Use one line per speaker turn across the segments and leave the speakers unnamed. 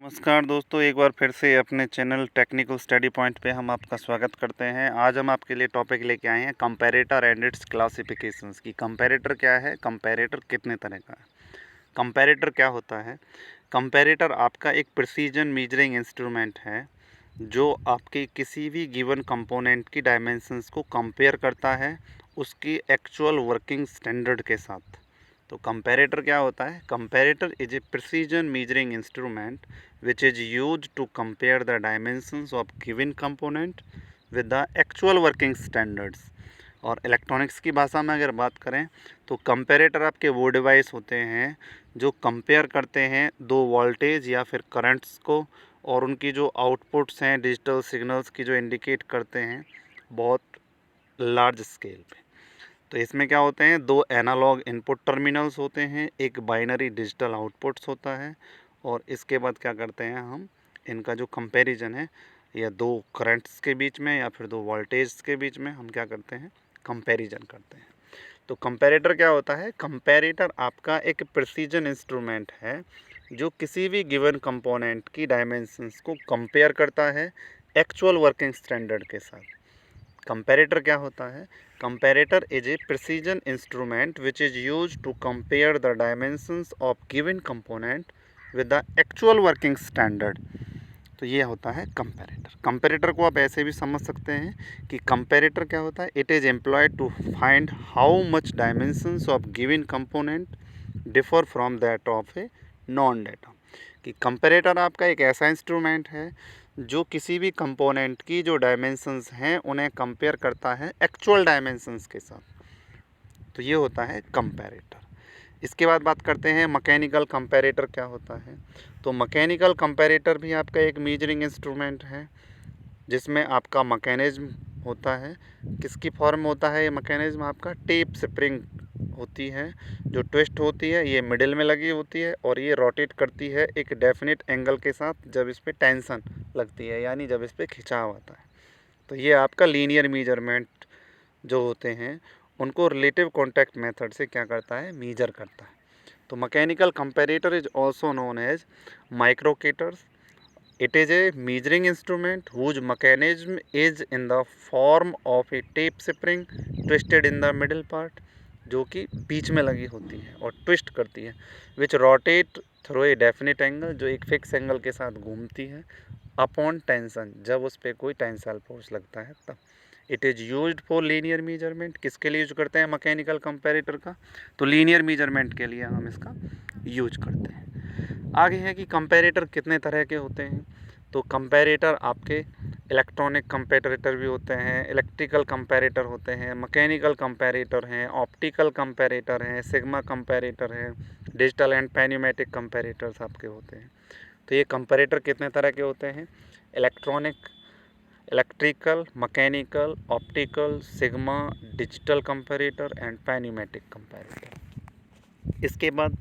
नमस्कार दोस्तों, एक बार फिर से अपने चैनल टेक्निकल स्टडी पॉइंट पे हम आपका स्वागत करते हैं। आज हम आपके लिए टॉपिक लेके आए हैं कंपैरेटर एंड इट्स क्लासिफिकेशंस की। कंपैरेटर क्या है, कंपैरेटर कितने तरह का है, कंपैरेटर क्या होता है। कंपैरेटर आपका एक प्रिसीजन मेजरिंग इंस्ट्रूमेंट है जो आपके किसी भी गिवन कंपोनेंट की डायमेंशंस को कंपेयर करता है उसकी एक्चुअल वर्किंग स्टैंडर्ड के साथ। तो कंपैरेटर क्या होता है, comparator is a precision measuring instrument which is used to compare the dimensions of given component with the actual working standards। और इलेक्ट्रॉनिक्स की भाषा में अगर बात करें तो कंपैरेटर आपके वो डिवाइस होते हैं जो कंपेयर करते हैं दो वोल्टेज या फिर करंट्स को, और उनकी जो आउटपुट्स हैं डिजिटल सिग्नल्स की जो इंडिकेट करते हैं बहुत लार्ज स्केल पे। तो इसमें क्या होते हैं, दो एनालॉग इनपुट टर्मिनल्स होते हैं, एक बाइनरी डिजिटल आउटपुट्स होता है, और इसके बाद क्या करते हैं हम इनका जो कंपैरिजन है या दो करंट्स के बीच में या फिर दो वोल्टेज के बीच में हम क्या करते हैं, कंपैरिजन करते हैं। तो कंपैरेटर क्या होता है, कंपैरेटर आपका एक प्रिसीजन इंस्ट्रूमेंट है जो किसी भी गिवन कंपोनेंट की डायमेंशंस को कंपेयर करता है एक्चुअल वर्किंग स्टैंडर्ड के साथ। कंपैरेटर क्या होता है, comparator is a precision instrument which is use to compare the dimensions of given component with the actual working standard. तो ये होता है कंपैरेटर। कंपैरेटर को आप ऐसे भी समझ सकते हैं कि कंपैरेटर क्या होता है, it is employed to find how much dimensions of given component differ from that of a known data. कि कंपैरेटर आपका एक ऐसा इंस्ट्रूमेंट है जो किसी भी कंपोनेंट की जो डायमेंशंस हैं उन्हें कंपेयर करता है एक्चुअल डायमेंशंस के साथ। तो ये होता है कंपैरेटर। इसके बाद बात करते हैं मैकेनिकल कंपैरेटर क्या होता है। तो मैकेनिकल कंपैरेटर भी आपका एक मेजरिंग इंस्ट्रूमेंट है जिसमें आपका मैकेनिज्म होता है। किसकी फॉर्म होता है ये मैकेनिज्म, आपका टेप स्प्रिंग होती है जो ट्विस्ट होती है, ये मिडिल में लगी होती है और ये रोटेट करती है एक डेफिनेट एंगल के साथ जब इस पर टेंशन लगती है, यानी जब इस पर खिंचाव आता है। तो ये आपका लीनियर मेजरमेंट जो होते हैं उनको रिलेटिव कॉन्टैक्ट मेथड से क्या करता है, मेजर करता है। तो mechanical comparator is also known as microcators. It is a measuring instrument whose mechanism is in the form of a tape spring twisted in the middle part, जो कि बीच में लगी होती है और ट्विस्ट करती है, विच rotate through a definite angle, जो एक फिक्स एंगल के साथ घूमती है, अपॉन टेंशन, जब उस पर कोई टेंसाइल फोर्स लगता है तब। It is used for linear measurement. किसके लिए यूज करते हैं मैकेनिकल कंपैरेटर का, तो लीनियर मेजरमेंट के लिए हम इसका यूज करते हैं। आगे है कि कंपैरेटर कितने तरह के होते हैं। तो कंपैरेटर आपके इलेक्ट्रॉनिक कंपैरेटर भी होते हैं, इलेक्ट्रिकल कंपैरेटर होते हैं, मैकेनिकल कंपैरेटर हैं, ऑप्टिकल कंपैरेटर हैं, सिग्मा कंपैरेटर है, डिजिटल एंड पैन्यूमेटिक कंपैरेटर्स आपके होते हैं। तो ये कंपैरेटर कितने तरह के होते हैं, electronic, electrical, mechanical, optical, sigma, digital comparator and pneumatic comparator. इसके बाद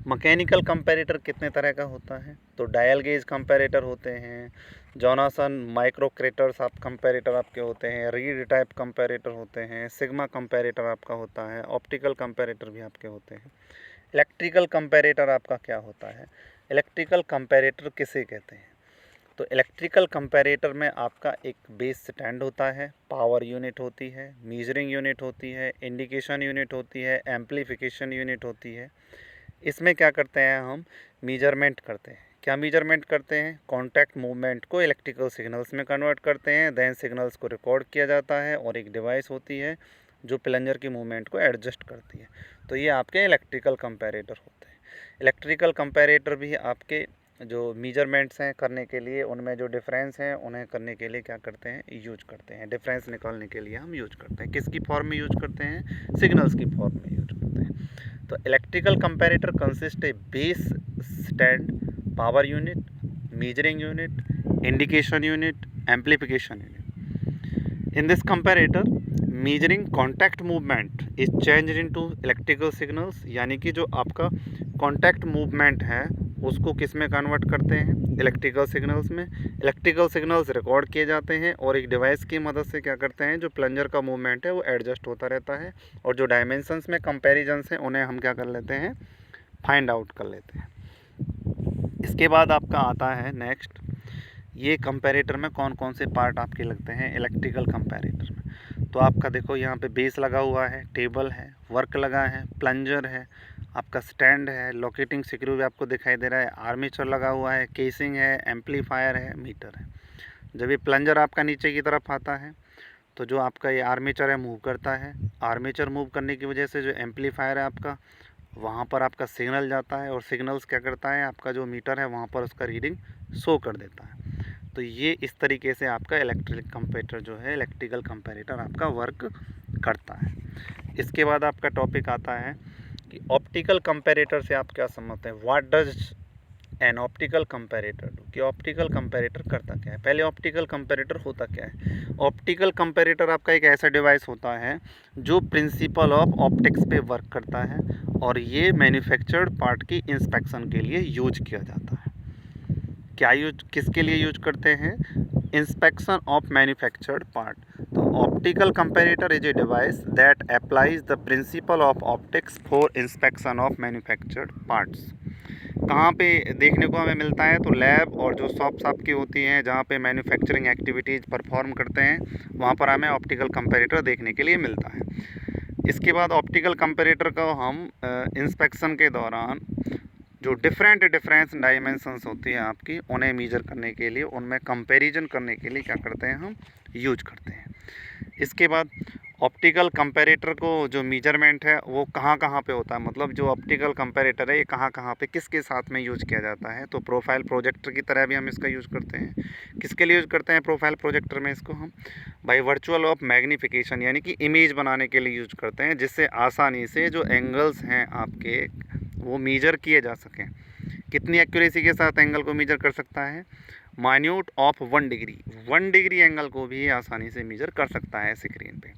मैकेनिकल कंपैरेटर कितने तरह का होता है, तो डायल गेज कंपैरेटर होते हैं, जॉनसन माइक्रोकेटर्स आप कंपैरेटर आपके होते हैं, रीड टाइप कंपैरेटर होते हैं, सिग्मा कंपैरेटर आपका होता है, ऑप्टिकल कंपैरेटर भी आपके होते हैं। इलेक्ट्रिकल कंपैरेटर आपका क्या होता है, इलेक्ट्रिकल कंपैरेटर किसे कहते हैं, तो इलेक्ट्रिकल कंपैरेटर में आपका एक बेस स्टैंड होता है, पावर यूनिट होती है, मेजरिंग यूनिट होती है, इंडिकेशन यूनिट होती है, एम्पलीफिकेशन यूनिट होती है। इसमें क्या करते हैं हम, मेजरमेंट करते हैं। क्या मेजरमेंट करते हैं, कॉन्टैक्ट मूवमेंट को इलेक्ट्रिकल सिग्नल्स में कन्वर्ट करते हैं, देन सिग्नल्स को रिकॉर्ड किया जाता है और एक डिवाइस होती है जो प्लंजर की मूवमेंट को एडजस्ट करती है। तो ये आपके इलेक्ट्रिकल कंपैरेटर होते हैं। इलेक्ट्रिकल कंपैरेटर भी आपके जो मेजरमेंट्स हैं करने के लिए, उनमें जो डिफरेंस हैं उन्हें करने के लिए क्या करते हैं, यूज करते हैं, डिफरेंस निकालने के लिए हम यूज करते हैं। किसकी फॉर्म में यूज करते हैं, सिग्नल्स की फॉर्म में यूज करते हैं। तो electrical comparator consist a base stand, power unit, measuring unit, indication unit, amplification unit. In this comparator, measuring contact movement is changed into electrical signals, यानी कि जो आपका कॉन्टैक्ट मूवमेंट है उसको किस में कन्वर्ट करते हैं, इलेक्ट्रिकल सिग्नल्स में। इलेक्ट्रिकल सिग्नल्स रिकॉर्ड किए जाते हैं और एक डिवाइस की मदद से क्या करते हैं, जो प्लंजर का मूवमेंट है वो एडजस्ट होता रहता है, और जो डायमेंशंस में कंपैरिजन्स हैं उन्हें हम क्या कर लेते हैं, फाइंड आउट कर लेते हैं। इसके बाद आपका आता है नेक्स्ट, ये कंपैरेटर में कौन कौन से पार्ट आपके लगते हैं इलेक्ट्रिकल कंपैरेटर में। तो आपका देखो यहाँ पे बेस लगा हुआ है, टेबल है, वर्क लगा है, प्लंजर है, आपका स्टैंड है, लोकेटिंग स्क्रू भी आपको दिखाई दे रहा है, आर्मेचर लगा हुआ है, केसिंग है, एम्पलीफायर है, मीटर है। जब ये प्लंजर आपका नीचे की तरफ आता है तो जो आपका ये आर्मेचर है मूव करता है। आर्मेचर मूव करने की वजह से जो एम्पलीफायर है आपका, वहाँ पर आपका सिग्नल जाता है और सिग्नल्स क्या करता है, आपका जो मीटर है वहाँ पर उसका रीडिंग शो कर देता है। तो ये इस तरीके से आपका इलेक्ट्रिक कंपैरेटर जो है, इलेक्ट्रिकल कंपैरेटर आपका वर्क करता है। इसके बाद आपका टॉपिक आता है कि ऑप्टिकल कंपैरेटर से आप क्या समझते हैं, what does an optical comparator do, कि ऑप्टिकल कंपैरेटर करता क्या है। पहले ऑप्टिकल कंपैरेटर होता क्या है। ऑप्टिकल कंपैरेटर आपका एक ऐसा डिवाइस होता है जो प्रिंसिपल ऑफ ऑप्टिक्स पे वर्क करता है और ये मैन्युफैक्चर्ड पार्ट की इंस्पेक्शन के लिए यूज किया जाता है। क्या यूज, किसके लिए यूज करते हैं, इंस्पेक्शन ऑफ मैन्युफैक्चर्ड पार्ट। तो optical comparator is a device that applies the principle of optics for inspection of manufactured parts. कहाँ पे देखने को हमें मिलता है, तो लैब और जो शॉप्स आपकी होती हैं जहाँ पे मैन्युफैक्चरिंग एक्टिविटीज़ परफॉर्म करते हैं, वहाँ पर हमें ऑप्टिकल कंपैरेटर देखने के लिए मिलता है। इसके बाद ऑप्टिकल कंपैरेटर को हम इंस्पेक्शन के दौरान जो डिफरेंट डायमेंशंस होती हैं आपकी, उन्हें मेजर करने के लिए, उनमें कंपैरिजन करने के लिए क्या करते हैं, हम यूज करते हैं। इसके बाद ऑप्टिकल कंपैरेटर को जो मेजरमेंट है वो कहाँ कहाँ पे होता है, मतलब जो ऑप्टिकल कंपैरेटर है ये कहाँ कहाँ पे किसके साथ में यूज किया जाता है। तो प्रोफाइल प्रोजेक्टर की तरह भी हम इसका यूज़ करते हैं। किसके लिए यूज़ करते हैं प्रोफाइल प्रोजेक्टर में इसको हम, बाई वर्चुअल ऑफ मैग्नीफिकेशन, यानी कि इमेज बनाने के लिए यूज करते हैं, जिससे आसानी से जो एंगल्स हैं आपके वो मेजर किए जा सकें। कितनी एक्यूरेसी के साथ एंगल को मेजर कर सकता है, minute of 1 degree, 1 degree angle को भी आसानी से मेजर कर सकता है स्क्रीन पे।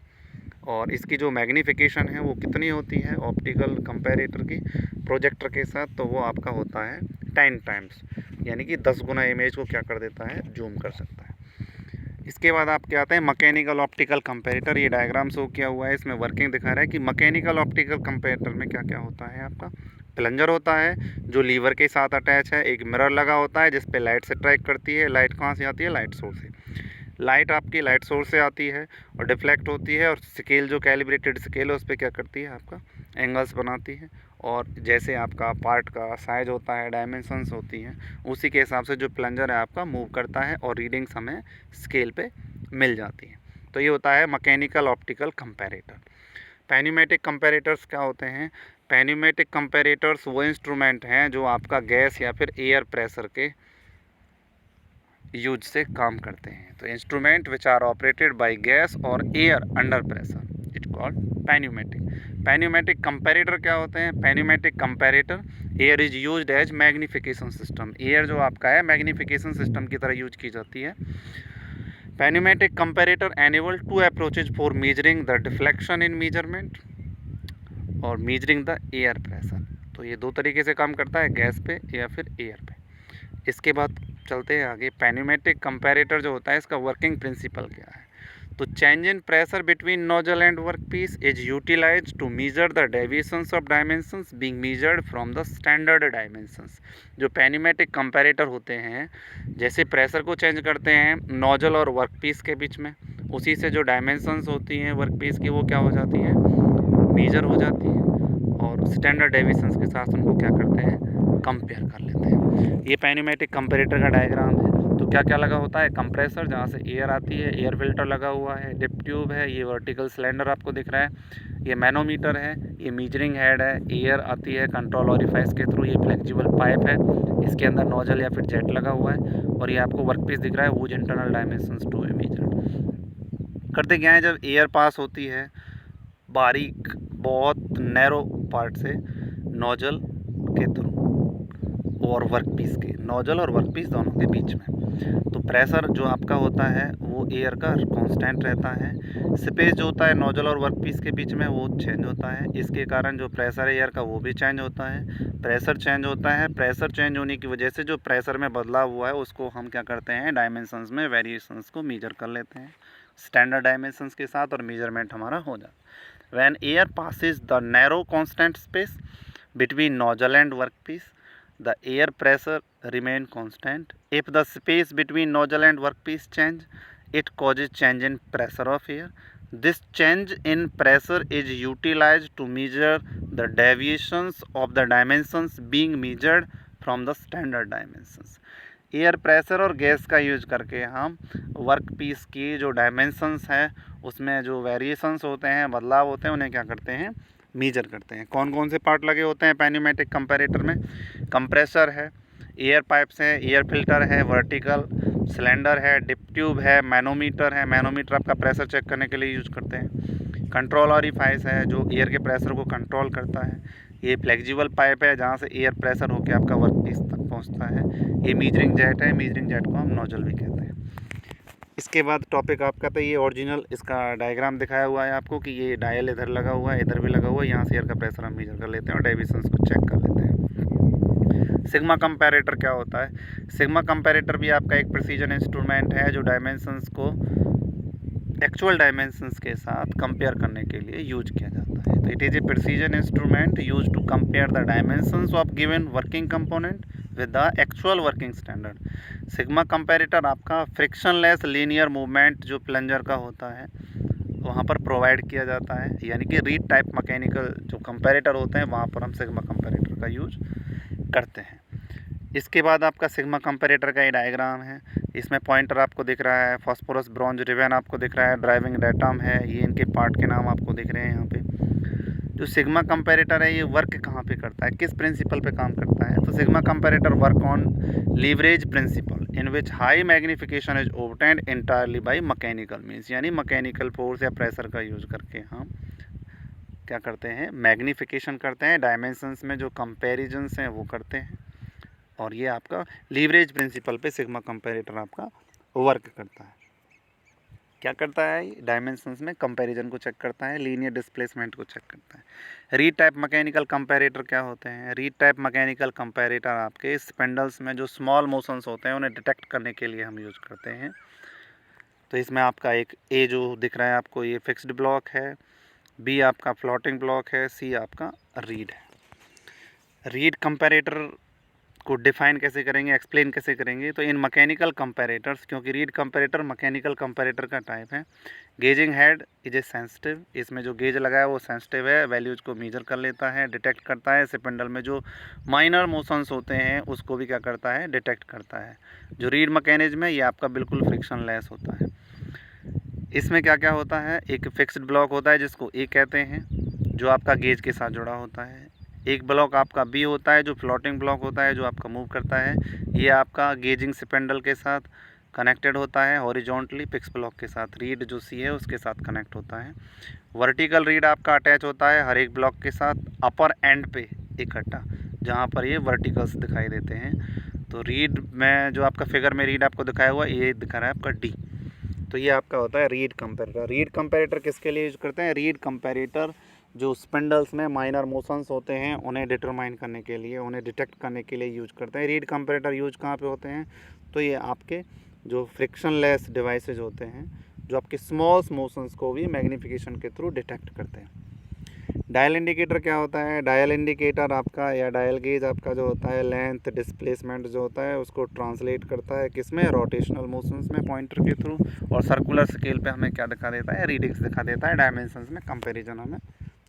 और इसकी जो मैग्नीफिकेशन है वो कितनी होती है ऑप्टिकल कंपैरेटर की प्रोजेक्टर के साथ, तो वो आपका होता है 10 टाइम्स, यानी कि 10 गुना इमेज को क्या कर देता है, जूम कर सकता है। इसके बाद आप क्या आते हैं मैकेनिकल ऑप्टिकल कंपैरेटर। ये डायग्राम शो किया हुआ है, इसमें वर्किंग दिखा रहा है कि मैकेनिकल ऑप्टिकल कंपैरेटर में क्या क्या होता है। आपका प्लंजर होता है जो लीवर के साथ अटैच है, एक मिरर लगा होता है जिस पे लाइट से ट्रैक करती है। लाइट कहाँ से आती है, लाइट सोर्स से। लाइट आपकी लाइट सोर्स से आती है और डिफ्लेक्ट होती है, और स्केल जो कैलिब्रेटेड स्केल है उस पर क्या करती है, आपका एंगल्स बनाती है। और जैसे आपका पार्ट का साइज होता है, डायमेंशंस होती हैं, उसी के हिसाब से जो प्लंजर है आपका मूव करता है और रीडिंग्स हमें स्केल पे मिल जाती है। तो ये होता है मैकेनिकल ऑप्टिकल कंपैरेटर। पैन्यूमेटिक कंपैरेटर्स क्या होते हैं, पैन्यूमेटिक कंपैरेटर्स वो इंस्ट्रूमेंट हैं जो आपका गैस या फिर एयर प्रेशर के यूज से काम करते हैं। तो instrument which are operated by gas और air under pressure it called pneumatic. Pneumatic comparator क्या होते हैं, pneumatic comparator air is used as magnification system. Air जो आपका है मैग्नीफिकेशन सिस्टम की तरह यूज की जाती है। Pneumatic comparator enable two approaches for measuring the deflection in measurement और मेजरिंग द एयर प्रेशर। तो ये दो तरीके से काम करता है, गैस पे या फिर एयर पे। इसके बाद चलते हैं आगे। पैन्यूमेटिक कंपैरेटर जो होता है इसका वर्किंग प्रिंसिपल क्या है, तो change in pressure between nozzle and workpiece is utilised to measure the deviations of dimensions being measured from the standard dimensions. जो पैन्यूमेटिक कंपैरेटर होते हैं, जैसे प्रेशर को चेंज करते हैं नोजल और वर्कपीस के बीच में, उसी से जो डायमेंशंस होती हैं वर्कपीस की वो क्या हो जाती हैं, मेजर हो जाती है, और स्टैंडर्ड डेविएशंस के साथ उनको क्या करते हैं, कंपेयर कर लेते हैं। ये पैन्यूमेटिक कंपैरेटर का डायग्राम है। तो क्या क्या लगा होता है, कंप्रेसर जहाँ से एयर आती है, एयर फिल्टर लगा हुआ है, डिप ट्यूब है, ये वर्टिकल सिलेंडर आपको दिख रहा है, ये मैनोमीटर है, ये मीजरिंग हेड है, एयर आती है कंट्रोल ऑरिफाइस के थ्रू, ये फ्लेक्सिबल पाइप है, इसके अंदर नोजल या फिर जेट लगा हुआ है, और ये आपको वर्कपीस दिख रहा है, whose internal dimensions to be measured. करते क्या है, जब एयर पास होती है बारीक बहुत नैरो पार्ट से नोजल के थ्रू और वर्कपीस के, नोजल और वर्कपीस दोनों के बीच में, तो प्रेशर जो आपका होता है वो एयर का कांस्टेंट रहता है। स्पेस जो होता है नोजल और वर्कपीस के बीच में वो चेंज होता है, इसके कारण जो प्रेशर है एयर का वो भी चेंज होता है। प्रेशर चेंज होता है, प्रेशर चेंज होने की वजह से जो प्रेशर में बदलाव हुआ है उसको हम क्या करते हैं, डायमेंशंस में वेरिएशंस को मेजर कर लेते हैं स्टैंडर्ड डायमेंशंस के साथ, और मेजरमेंट हमारा हो जाता है। When air passes the narrow constant space between nozzle and workpiece, the air pressure remain constant. If the space between nozzle and workpiece change, it causes change in pressure of air. This change in pressure is utilized to measure the deviations of the dimensions being measured from the standard dimensions. Air pressure और gas का use करके हम work piece की जो dimensions है उसमें जो variations होते हैं, बदलाव होते हैं, उन्हें क्या करते हैं, मीजर करते हैं। कौन कौन से पार्ट लगे होते हैं पैन्यूमेटिक कंपैरेटर में? कंप्रेसर है, एयर पाइप्स है, एयर फिल्टर है, वर्टिकल सिलेंडर है, डिप ट्यूब है, मैनोमीटर है। मैनोमीटर आपका प्रेशर चेक करने के लिए यूज करते हैं। कंट्रोल ऑरिफाइस है जो एयर के प्रेशर को कंट्रोल करता है। ये फ्लेक्सिबल पाइप है जहाँ से एयर प्रेशर होकर आपका वर्क पीस तक पहुँचता है। ये मीजरिंग जेट है, मीजरिंग जेट को हम नोजल भी कहते हैं। इसके बाद टॉपिक आपका तो ये ओरिजिनल इसका डायग्राम दिखाया हुआ है आपको कि ये डायल इधर लगा हुआ है, इधर भी लगा हुआ है। यहाँ से एयर का प्रेशर हम मेजर कर लेते हैं और डेविएशंस को चेक कर लेते हैं। सिग्मा कंपैरेटर क्या होता है? सिग्मा कंपैरेटर भी आपका एक प्रिसीजन इंस्ट्रूमेंट है जो डायमेंशंस को एक्चुअल डायमेंशंस के साथ कंपेयर करने के लिए यूज किया जाता है। तो it is a precision instrument use to compare the dimensions of given working component with the actual working standard. Sigma comparator आपका फ्रिक्शनलेस लीनियर मूवमेंट जो प्लंजर का होता है वहाँ पर प्रोवाइड किया जाता है, यानी कि रीड टाइप मैकेनिकल जो कंपैरेटर होते हैं वहाँ पर हम सिग्मा कंपैरेटर का यूज करते हैं। इसके बाद आपका सिग्मा कंपैरेटर का ये डायग्राम है। इसमें पॉइंटर आपको दिख रहा है, फास्फोरस ब्रॉन्ज रिबन आपको दिख रहा है, ड्राइविंग डेटम है, ये इनके पार्ट के नाम आपको दिख रहे हैं यहाँ पे। जो सिग्मा कंपैरेटर है ये वर्क कहाँ पे करता है, किस प्रिंसिपल पे काम करता है? तो sigma comparator work on leverage principle in which high magnification is obtained entirely by mechanical means, यानी मैकेनिकल फोर्स या प्रेशर का यूज़ करके हम क्या करते हैं, मैग्नीफिकेशन करते हैं, डायमेंशंस में जो कंपैरिजन्स हैं वो करते हैं। और ये आपका लीवरेज प्रिंसिपल पे सिग्मा कंपैरेटर आपका वर्क करता है। क्या करता है? डायमेंशंस में कंपैरिजन को चेक करता है, लीनियर डिस्प्लेसमेंट को चेक करता है। रीड टाइप मैकेनिकल कंपैरेटर क्या होते हैं? रीड टाइप मैकेनिकल कंपैरेटर आपके स्पेंडल्स में जो स्मॉल मोशंस होते हैं उन्हें डिटेक्ट करने के लिए हम यूज करते हैं। तो इसमें आपका एक ए जो दिख रहा है आपको ये फिक्स्ड ब्लॉक है, बी आपका फ्लोटिंग ब्लॉक है, सी आपका रीड है। रीड कंपैरेटर को डिफाइन कैसे करेंगे, एक्सप्लेन कैसे करेंगे? तो इन मैकेनिकल कंपैरेटर्स, क्योंकि रीड कंपैरेटर मैकेनिकल कंपैरेटर का टाइप है, gauging head is a sensitive, इसमें जो गेज लगा है वो सेंसिटिव है, वैल्यूज को मेजर कर लेता है, डिटेक्ट करता है। स्पिंडल में जो माइनर मोशंस होते हैं उसको भी क्या करता है, डिटेक्ट करता है। जो रीड मैकेनिज्म है ये आपका बिल्कुल फ्रिक्शन लेस होता है। इसमें क्या क्या होता है, एक फिक्स्ड ब्लॉक होता है जिसको ए कहते हैं जो आपका गेज के साथ जुड़ा होता है। एक ब्लॉक आपका बी होता है जो फ्लोटिंग ब्लॉक होता है जो आपका मूव करता है, ये आपका गेजिंग स्पिंडल के साथ कनेक्टेड होता है हॉरिजॉन्टली फिक्स ब्लॉक के साथ। रीड जो सी है उसके साथ कनेक्ट होता है। वर्टिकल रीड आपका अटैच होता है हर एक ब्लॉक के साथ अपर एंड पे इकट्ठा, जहाँ पर ये वर्टिकल्स दिखाई देते हैं। तो रीड में जो आपका फिगर में रीड आपको दिखाया हुआ ये दिखा रहा है आपका डी। तो ये आपका होता है रीड कंपैरेटर। रीड कंपैरेटर किसके लिए यूज करते हैं? रीड कंपैरेटर जो स्पिंडल्स में माइनर मोशंस होते हैं उन्हें डिटरमाइन करने के लिए, उन्हें डिटेक्ट करने के लिए यूज करते हैं। रीड कंपैरेटर यूज कहाँ पे होते हैं? तो ये आपके जो फ्रिक्शनलेस डिवाइसेज होते हैं जो आपके स्मॉल मोशंस को भी मैग्नीफिकेशन के थ्रू डिटेक्ट करते हैं। डायल इंडिकेटर क्या होता है? डायल इंडिकेटर आपका या डायल गेज आपका जो होता है लेंथ डिस्प्लेसमेंट जो होता है उसको ट्रांसलेट करता है किसमें? रोटेशनल मोशंस में पॉइंटर के थ्रू। और सर्कुलर स्केल पे हमें क्या दिखा देता है? रीडिंग्स दिखा देता है, डायमेंशंस में कंपैरिजन हमें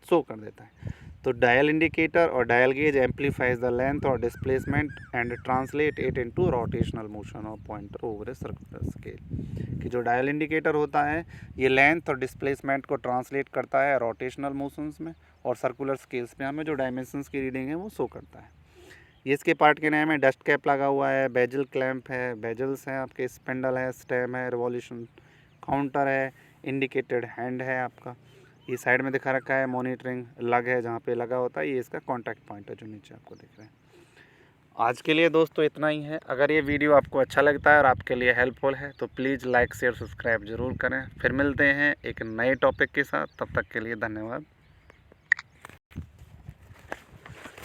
शो कर देता है। तो डायल इंडिकेटर और dial gauge amplifies the length और displacement and translate it into rotational motion of pointer over a circular scale. कि जो डायल इंडिकेटर होता है ये लेंथ और डिस्प्लेसमेंट को ट्रांसलेट करता है रोटेशनल मोशंस में और सर्कुलर स्केल्स में हमें जो डायमेंशंस की रीडिंग है वो शो करता है। ये इसके पार्ट के नाम है, डस्ट कैप लगा हुआ है, बेजल क्लैंप है, बेजल्स हैं आपके, स्पेंडल है, स्टेम है, रिवॉल्यूशन काउंटर है, इंडिकेटेड हैंड है आपका। ये साइड में दिखा रखा है मॉनिटरिंग लग है जहाँ पे लगा होता है, ये इसका कॉन्टैक्ट पॉइंट है जो नीचे आपको दिख रहा है। आज के लिए दोस्तों इतना ही है। अगर ये वीडियो आपको अच्छा लगता है और आपके लिए हेल्पफुल है तो प्लीज़ लाइक शेयर सब्सक्राइब ज़रूर करें। फिर मिलते हैं एक नए टॉपिक के साथ, तब तक के लिए धन्यवाद।